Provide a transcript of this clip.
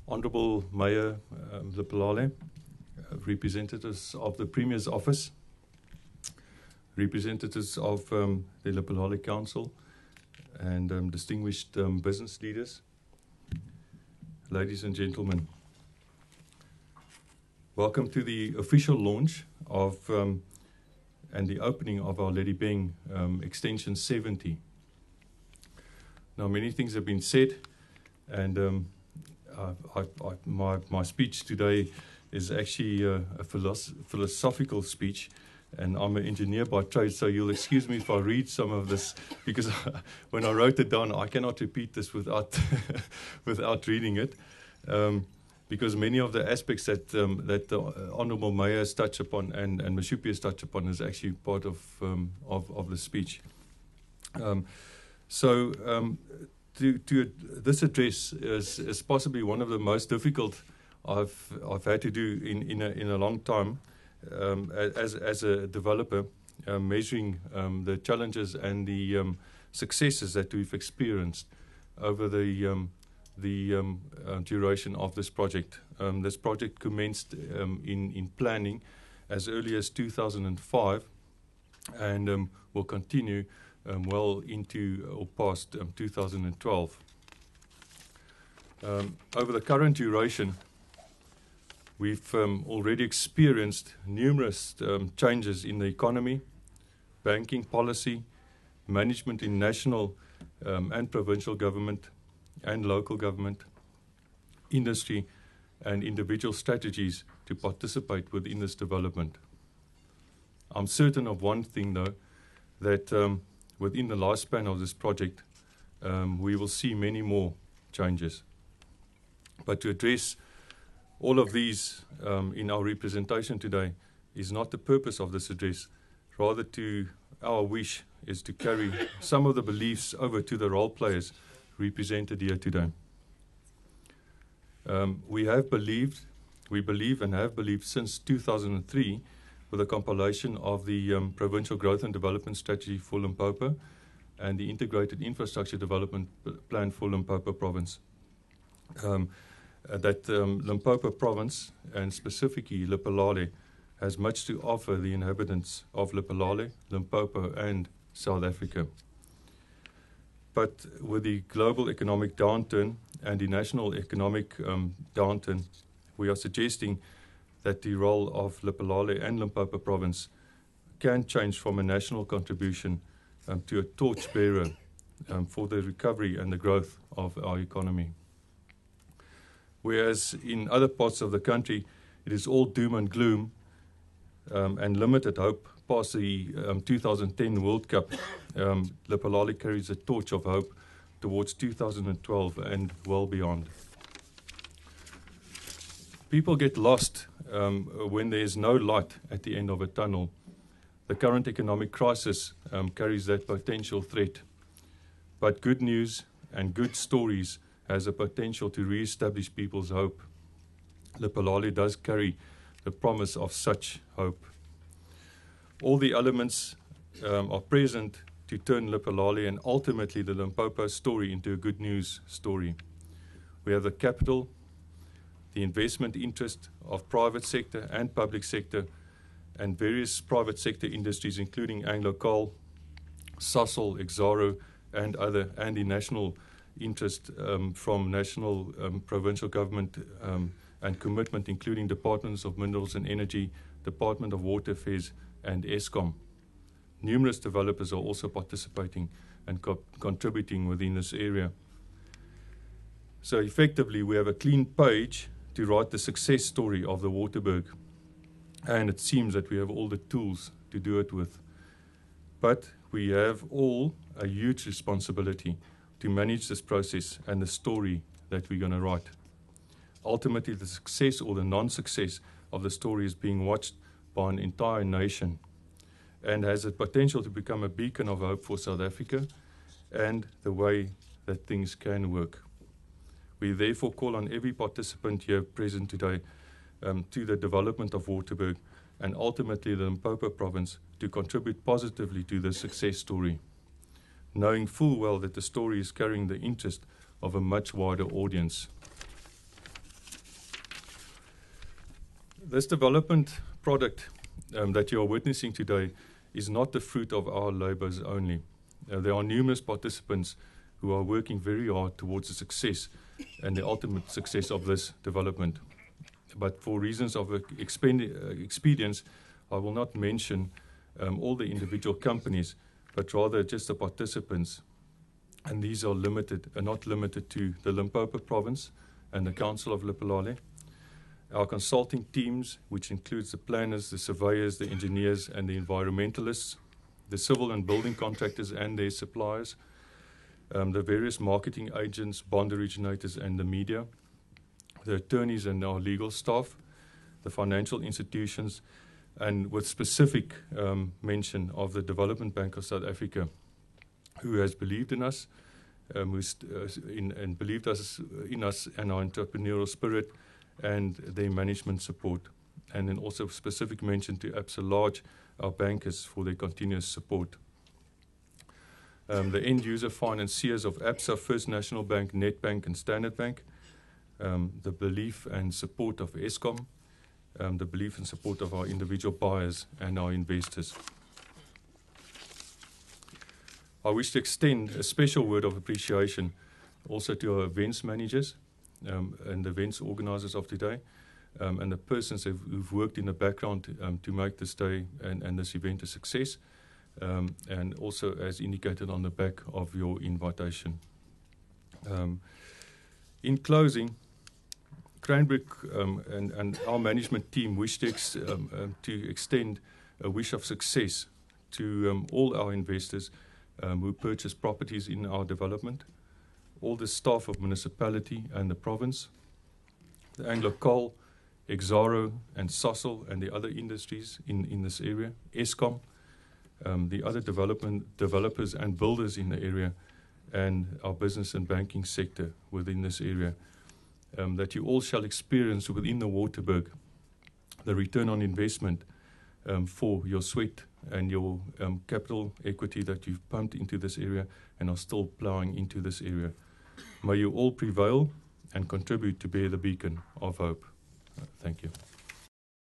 Honourable Mayor Lephalale, representatives of the Premier's Office, representatives of the Lephalale Council, and distinguished business leaders, ladies and gentlemen. Welcome to the official launch of and the opening of our Lady Beng Extension 70. Now, many things have been said, and my speech today is actually a philosophical speech, and I'm an engineer by trade, so you'll excuse me if I read some of this, because when I wrote it down, I cannot repeat this without without reading it, because many of the aspects that the Honourable Mayor has touched upon and Mashupi has touched upon is actually part of the speech. This address is possibly one of the most difficult I've had to do in a long time as a developer, measuring the challenges and the successes that we've experienced over the duration of this project. This project commenced in planning as early as 2005 and will continue well into or past 2012. Over the current duration, we've already experienced numerous changes in the economy, banking policy, management in national and provincial government and local government, industry, and individual strategies to participate within this development. I'm certain of one thing, though, that within the lifespan of this project, we will see many more changes. But to address all of these in our representation today is not the purpose of this address. Rather, to our wish is to carry some of the beliefs over to the role players represented here today. We believe and have believed since 2003 with the compilation of the Provincial Growth and Development Strategy for Limpopo and the Integrated Infrastructure Development Plan for Limpopo Province. That Limpopo Province, and specifically Lephalale, has much to offer the inhabitants of Lephalale, Limpopo, and South Africa. But with the global economic downturn and the national economic downturn, we are suggesting that the role of Lephalale and Limpopo Province can change from a national contribution to a torchbearer for the recovery and the growth of our economy. Whereas in other parts of the country, it is all doom and gloom and limited hope. Past the 2010 World Cup, Lephalale carries a torch of hope towards 2012 and well beyond. People get lost when there is no light at the end of a tunnel. The current economic crisis carries that potential threat. But good news and good stories has a potential to re-establish people's hope. Lephalale does carry the promise of such hope. All the elements are present to turn Lephalale and ultimately the Limpopo story into a good news story. We have the capital, the investment interest of private sector and public sector, and various private sector industries, including Anglo-Coal, Sasol, Exxaro, and the national interest from national, provincial government and commitment, including Departments of Minerals and Energy, Department of Water Affairs, and Eskom. Numerous developers are also participating and contributing within this area. So effectively, we have a clean page to write the success story of the Waterberg, and it seems that we have all the tools to do it with. But we have all a huge responsibility to manage this process and the story that we're going to write. Ultimately, the success or the non-success of the story is being watched by an entire nation and has the potential to become a beacon of hope for South Africa and the way that things can work. We therefore call on every participant here present today to the development of Waterberg and ultimately the Limpopo province to contribute positively to the success story, knowing full well that the story is carrying the interest of a much wider audience. This development product that you are witnessing today is not the fruit of our labours only. There are numerous participants who are working very hard towards the success and the ultimate success of this development. But for reasons of expedience, I will not mention all the individual companies, but rather just the participants. And these are not limited to the Limpopo province and the Council of Lephalale. Our consulting teams, which includes the planners, the surveyors, the engineers, and the environmentalists, the civil and building contractors and their suppliers, the various marketing agents, bond originators, and the media, the attorneys and our legal staff, the financial institutions, and with specific mention of the Development Bank of South Africa, who has believed in us, and believed in us and our entrepreneurial spirit and their management support. And then also specific mention to Absa Large, our bankers, for their continuous support. The end-user financiers of Absa, First National Bank, Nedbank, and Standard Bank, the belief and support of Eskom, the belief and support of our individual buyers and our investors. I wish to extend a special word of appreciation also to our events managers and the events organisers of today, and the persons who've worked in the background to make this day and this event a success, and also as indicated on the back of your invitation. In closing, Cranbrook and our management team wish to extend a wish of success to all our investors who purchase properties in our development, all the staff of municipality and the province, the Anglo-Coal, Exaro and Sasol and the other industries in this area, Eskom, the other developers and builders in the area, and our business and banking sector within this area, that you all shall experience within the Waterberg the return on investment for your sweat and your capital equity that you've pumped into this area and are still ploughing into this area. May you all prevail and contribute to bear the beacon of hope. Thank you.